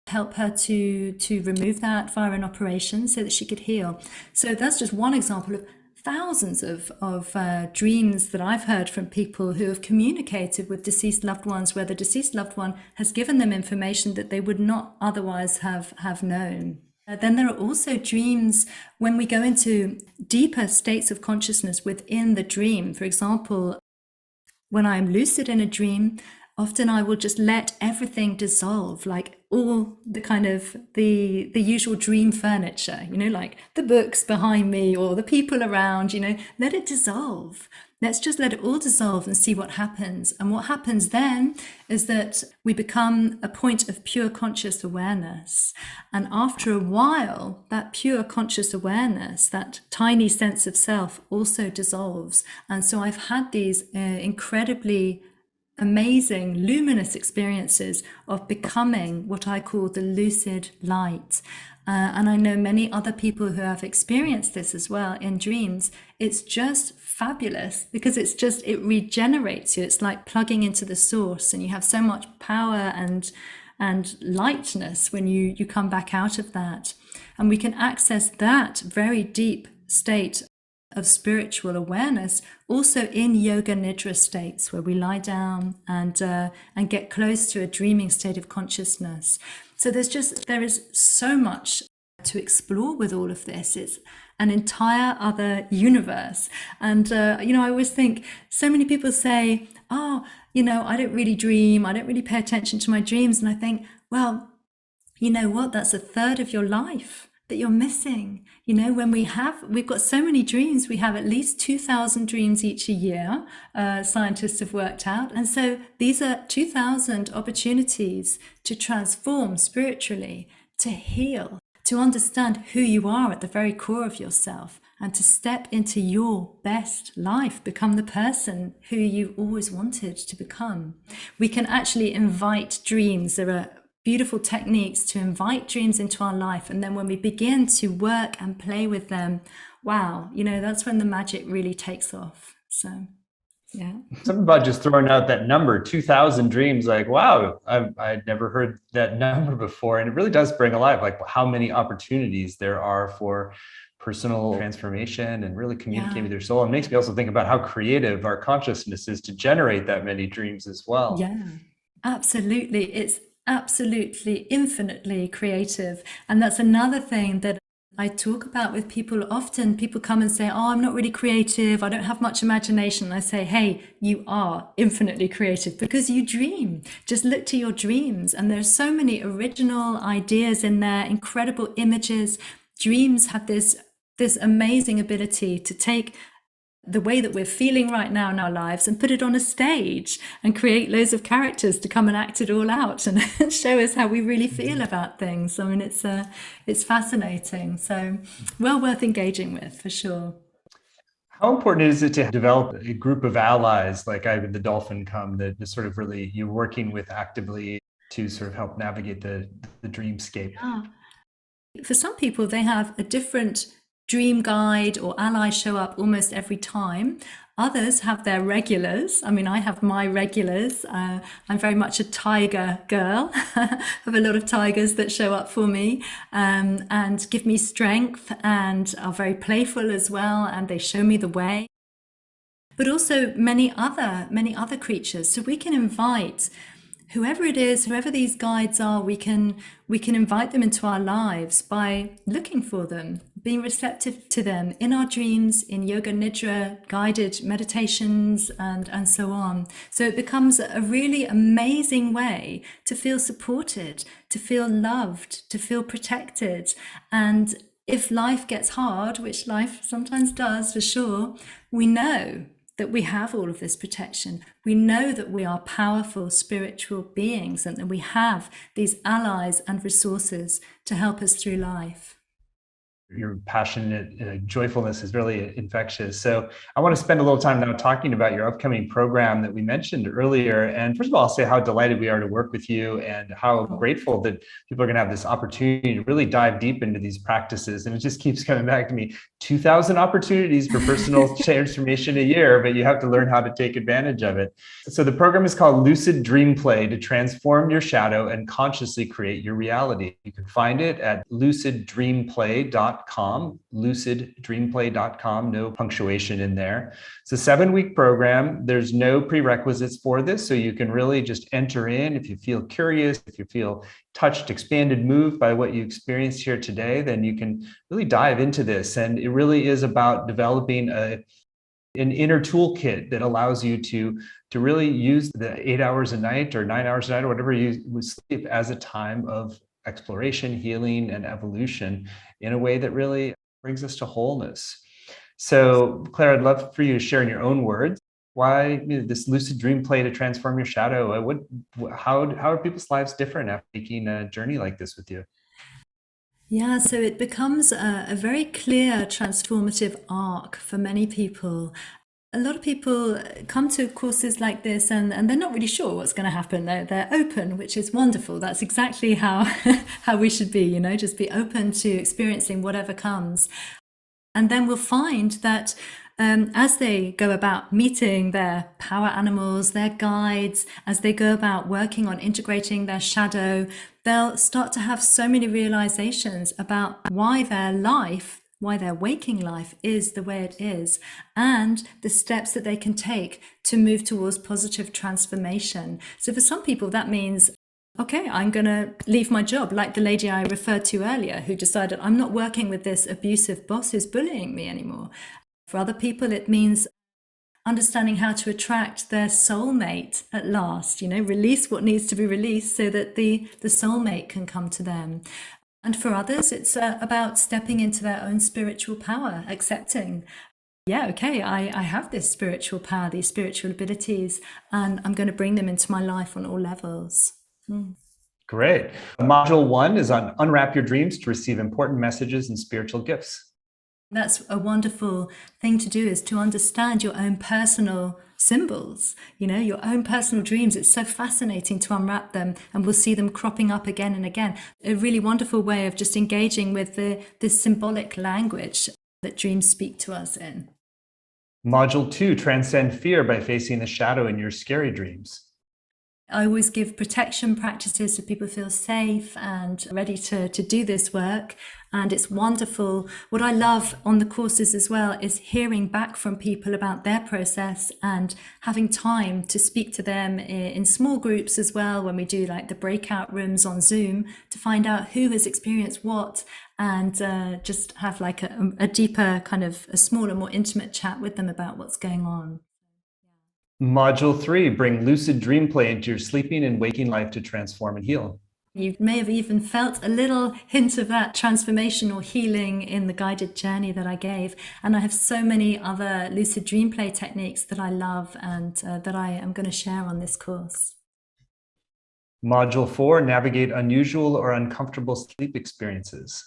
help her to remove that via an operation so that she could heal. So that's just one example of thousands of dreams that I've heard from people who have communicated with deceased loved ones, where the deceased loved one has given them information that they would not otherwise have known. Then there are also dreams when we go into deeper states of consciousness within the dream. For example, when I'm lucid in a dream, often I will just let everything dissolve, like all the kind of the usual dream furniture, like the books behind me or the people around, let it dissolve. Let's just let it all dissolve and see what happens. And what happens then is that we become a point of pure conscious awareness. And after a while, that pure conscious awareness, that tiny sense of self, also dissolves. And so I've had these incredibly amazing luminous experiences of becoming what I call the lucid light. And I know many other people who have experienced this as well in dreams. It's just fabulous because it regenerates you. It's like plugging into the source, and you have so much power and lightness when you come back out of that. And we can access that very deep state of spiritual awareness also in yoga nidra states, where we lie down and get close to a dreaming state of consciousness. So there is so much to explore with all of this. It's an entire other universe. And I always think, so many people say, I don't really dream, I don't really pay attention to my dreams. And I think, well, you know what, that's a third of your life that you're missing. When we've got so many dreams, we have at least 2,000 dreams each a year, scientists have worked out. And so these are 2,000 opportunities to transform spiritually, to heal, to understand who you are at the very core of yourself, and to step into your best life, become the person who you always wanted to become. We can actually invite dreams. There are beautiful techniques to invite dreams into our life. And then when we begin to work and play with them, wow, that's when the magic really takes off. So, yeah. Something about just throwing out that number, 2,000 dreams, like, wow, I'd never heard that number before. And it really does bring alive, like, how many opportunities there are for personal transformation and really communicating with your soul. It makes me also think about how creative our consciousness is to generate that many dreams as well. Yeah, absolutely. It's absolutely infinitely creative. And that's another thing that I talk about with people. Often people come and say, I'm not really creative, I don't have much imagination. And I say, hey, you are infinitely creative because you dream. Just look to your dreams, and there's so many original ideas in there, incredible images. Dreams have this amazing ability to take the way that we're feeling right now in our lives and put it on a stage and create loads of characters to come and act it all out and show us how we really feel about things. I mean, it's fascinating. So well worth engaging with, for sure. How important is it to develop a group of allies like I with the Dolphin Come, that sort of really you're working with actively to sort of help navigate the dreamscape? For some people, they have a different dream guide or ally show up almost every time. Others have their regulars. I mean, I have my regulars. I'm very much a tiger girl. I have a lot of tigers that show up for me and give me strength, and are very playful as well, and they show me the way. But also many other creatures. So we can invite whoever it is, whoever these guides are, we can invite them into our lives by looking for them, being receptive to them in our dreams, in yoga nidra, guided meditations, and so on. So it becomes a really amazing way to feel supported, to feel loved, to feel protected. And if life gets hard, which life sometimes does for sure, we know that we have all of this protection. We know that we are powerful spiritual beings, and that we have these allies and resources to help us through life. Your passionate joyfulness is really infectious. So I want to spend a little time now talking about your upcoming program that we mentioned earlier. And first of all, I'll say how delighted we are to work with you, and how grateful that people are going to have this opportunity to really dive deep into these practices. And it just keeps coming back to me, 2,000 opportunities for personal transformation a year, but you have to learn how to take advantage of it. So the program is called Lucid Dreamplay, to transform your shadow and consciously create your reality. You can find it at luciddreamplay.com. luciddreamplay.com, luciddreamplay.com, no punctuation in there. It's a 7-week program. There's no prerequisites for this, so you can really just enter in. If you feel curious, if you feel touched, expanded, moved by what you experienced here today, then you can really dive into this. And it really is about developing an inner toolkit that allows you to really use the 8 hours a night or 9 hours a night or whatever you would sleep as a time of exploration, healing, and evolution in a way that really brings us to wholeness. So, Claire, I'd love for you to share in your own words why this lucid dream play to transform your shadow. How are people's lives different after taking a journey like this with you? Yeah, so it becomes a very clear transformative arc for many people. A lot of people come to courses like this and they're not really sure what's going to happen. They're open, which is wonderful. That's exactly how how we should be, just be open to experiencing whatever comes. And then we'll find that as they go about meeting their power animals, their guides, as they go about working on integrating their shadow, they'll start to have so many realizations about why their waking life is the way it is, and the steps that they can take to move towards positive transformation. So for some people, that means, okay, I'm going to leave my job, like the lady I referred to earlier, who decided I'm not working with this abusive boss who's bullying me anymore. For other people, it means understanding how to attract their soulmate at last, release what needs to be released so that the soulmate can come to them. And for others, it's about stepping into their own spiritual power, accepting, I have this spiritual power, these spiritual abilities, and I'm going to bring them into my life on all levels. Great. Module 1 is on unwrap your dreams to receive important messages and spiritual gifts. That's a wonderful thing to do, is to understand your own personal symbols, your own personal dreams. It's so fascinating to unwrap them, and we'll see them cropping up again and again. A really wonderful way of just engaging with this symbolic language that dreams speak to us in. Module 2, transcend fear by facing the shadow in your scary dreams. I always give protection practices so people feel safe and ready to do this work. And it's wonderful. What I love on the courses as well is hearing back from people about their process and having time to speak to them in small groups as well, when we do like the breakout rooms on Zoom, to find out who has experienced what, and just have like a deeper kind of a smaller, more intimate chat with them about what's going on. Module 3, bring lucid dream play into your sleeping and waking life to transform and heal. You may have even felt a little hint of that transformation or healing in the guided journey that I gave. And I have so many other lucid dream play techniques that I love and that I am going to share on this course. Module 4, navigate unusual or uncomfortable sleep experiences.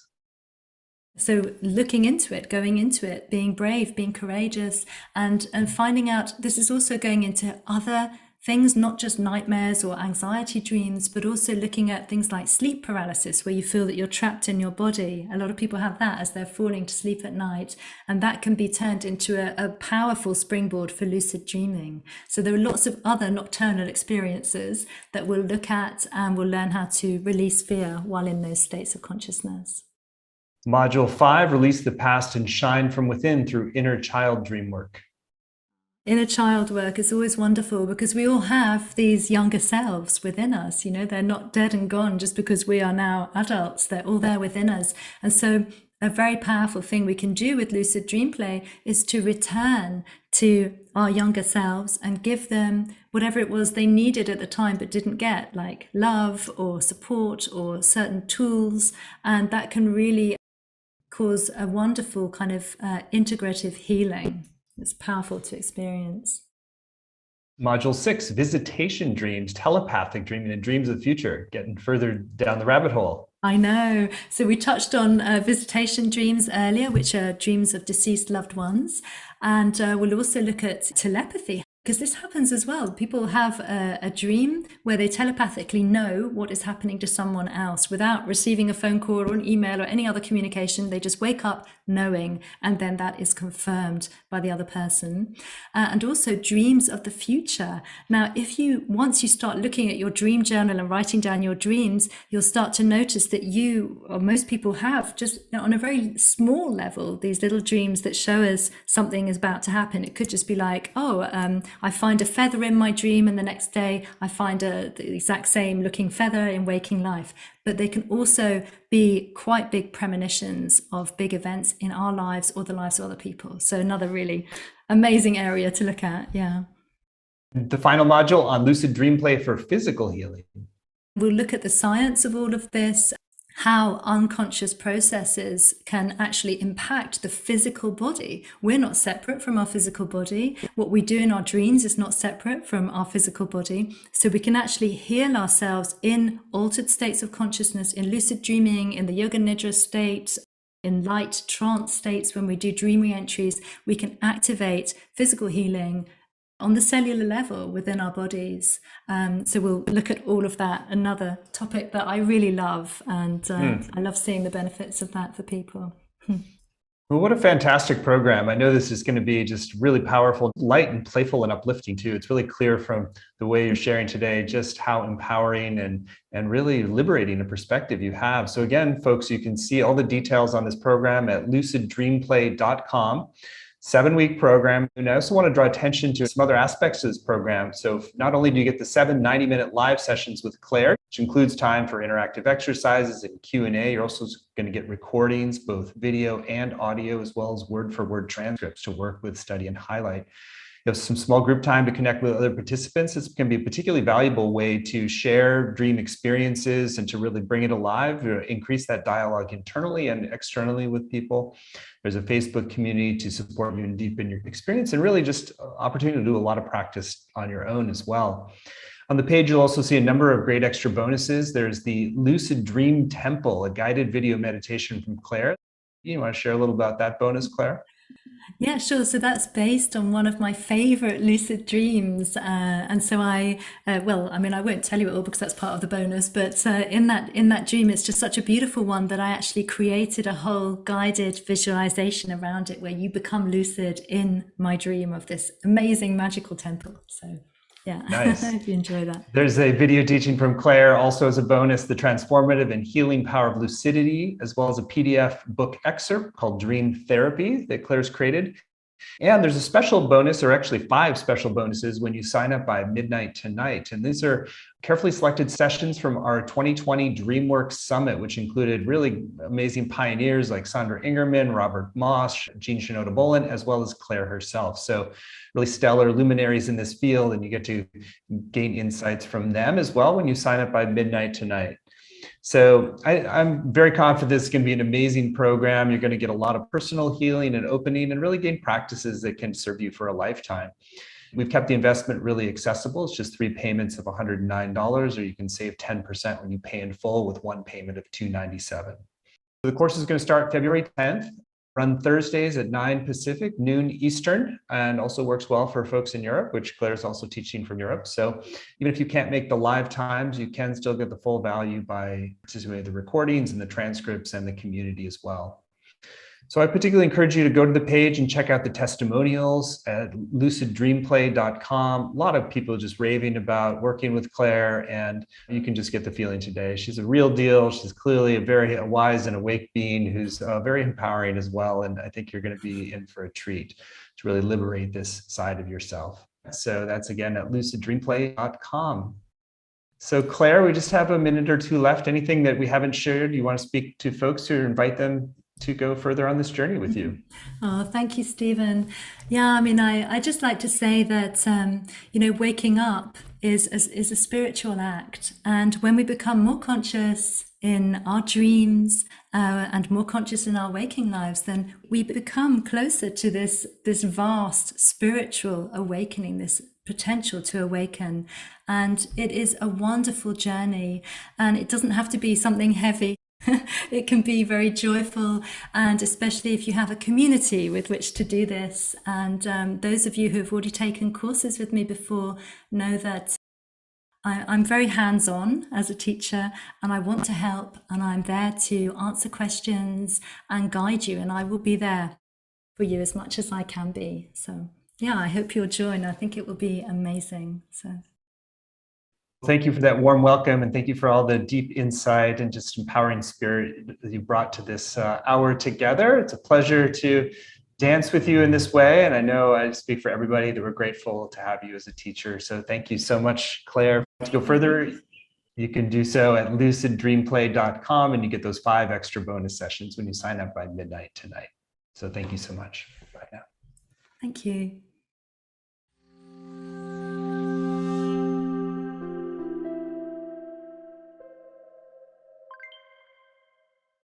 So looking into it, going into it, being brave, being courageous, and finding out this is also going into other things, not just nightmares or anxiety dreams, but also looking at things like sleep paralysis, where you feel that you're trapped in your body. A lot of people have that as they're falling to sleep at night, and that can be turned into a powerful springboard for lucid dreaming. So there are lots of other nocturnal experiences that we'll look at, and we'll learn how to release fear while in those states of consciousness. Module 5, release the past and shine from within through inner child dream work. Inner child work is always wonderful because we all have these younger selves within us. They're not dead and gone just because we are now adults. They're all there within us. And so a very powerful thing we can do with lucid dream play is to return to our younger selves and give them whatever it was they needed at the time but didn't get, like love or support or certain tools. And that can really cause a wonderful kind of integrative healing. It's powerful to experience. Module 6, visitation dreams, telepathic dreaming, and dreams of the future, getting further down the rabbit hole. I know. So we touched on visitation dreams earlier, which are dreams of deceased loved ones. And we'll also look at telepathy. Because this happens as well. People have a dream where they telepathically know what is happening to someone else without receiving a phone call or an email or any other communication. They just wake up knowing, and then that is confirmed by the other person. And also dreams of the future. Now, once you start looking at your dream journal and writing down your dreams, you'll start to notice that you, or most people have, just on a very small level, these little dreams that show us something is about to happen. It could just be like, I find a feather in my dream, and the next day I find the exact same looking feather in waking life. But they can also be quite big premonitions of big events in our lives or the lives of other people. So another really amazing area to look at. Yeah. The final module on lucid dreamplay for physical healing. We'll look at the science of all of this, how unconscious processes can actually impact the physical body. We're not separate from our physical body. What we do in our dreams is not separate from our physical body. So we can actually heal ourselves in altered states of consciousness, in lucid dreaming, in the yoga nidra state, in light trance states. When we do dream re-entries, we can activate physical healing on the cellular level within our bodies. So we'll look at all of that, another topic that I really love, and I love seeing the benefits of that for people. Well, what a fantastic program. I know this is going to be just really powerful, light and playful and uplifting too. It's really clear from the way you're sharing today just how empowering and really liberating a perspective you have. So again, folks, you can see all the details on this program at luciddreamplay.com. 7-week program. And I also want to draw attention to some other aspects of this program. So not only do you get the 7 90-minute live sessions with Claire, which includes time for interactive exercises and Q&A, you're also going to get recordings, both video and audio, as well as word-for-word transcripts to work with, study, and highlight. You have some small group time to connect with other participants. This can be a particularly valuable way to share dream experiences and to really bring it alive, to increase that dialogue internally and externally with people. There's a Facebook community to support you and deepen your experience, and really just opportunity to do a lot of practice on your own as well. On the page, you'll also see a number of great extra bonuses. There's the Lucid Dream Temple, a guided video meditation from Claire. You want to share a little about that bonus, Claire? Yeah, sure. So that's based on one of my favorite lucid dreams. And so I won't tell you it all because that's part of the bonus, but in that dream, it's just such a beautiful one that I actually created a whole guided visualization around it where you become lucid in my dream of this amazing magical temple. So yeah, nice. I hope you enjoy that. There's a video teaching from Claire, also as a bonus, the transformative and healing power of lucidity, as well as a PDF book excerpt called Dream Therapy that Claire's created. And there's a special bonus, or actually 5 special bonuses, when you sign up by midnight tonight. And these are carefully selected sessions from our 2020 DreamWork Summit, which included really amazing pioneers like Sandra Ingerman, Robert Moss, Jean Shinoda Bolin, as well as Claire herself. So really stellar luminaries in this field, and you get to gain insights from them as well when you sign up by midnight tonight. So I'm very confident this is going to be an amazing program. You're going to get a lot of personal healing and opening and really gain practices that can serve you for a lifetime. We've kept the investment really accessible. It's just 3 payments of $109, or you can save 10% when you pay in full with 1 payment of $297. The course is going to start February 10th. Run Thursdays at 9 Pacific, noon Eastern, and also works well for folks in Europe, which Claire's also teaching from Europe. So even if you can't make the live times, you can still get the full value by participating in the recordings and the transcripts and the community as well. So I particularly encourage you to go to the page and check out the testimonials at luciddreamplay.com. A lot of people just raving about working with Claire, and you can just get the feeling today. She's a real deal. She's clearly a very wise and awake being who's very empowering as well. And I think you're going to be in for a treat to really liberate this side of yourself. So that's again at luciddreamplay.com. So Claire, we just have a minute or 2 left. Anything that we haven't shared you want to speak to folks or invite them to go further on this journey with you? Oh, thank you, Stephen. Yeah, I mean, I just like to say that, waking up is a spiritual act. And when we become more conscious in our dreams and more conscious in our waking lives, then we become closer to this vast spiritual awakening, this potential to awaken. And it is a wonderful journey, and it doesn't have to be something heavy. It can be very joyful, and especially if you have a community with which to do this. And those of you who have already taken courses with me before know that I'm very hands-on as a teacher, and I want to help, and I'm there to answer questions and guide you, and I will be there for you as much as I can be. So yeah, I hope you'll join. I think it will be amazing. So thank you for that warm welcome, and thank you for all the deep insight and just empowering spirit that you brought to this hour together. It's a pleasure to dance with you in this way, and I know I speak for everybody that we're grateful to have you as a teacher. So thank you so much, Claire. To go further, you can do so at luciddreamplay.com, and you get those 5 extra bonus sessions when you sign up by midnight tonight. So thank you so much. Bye now. thank you.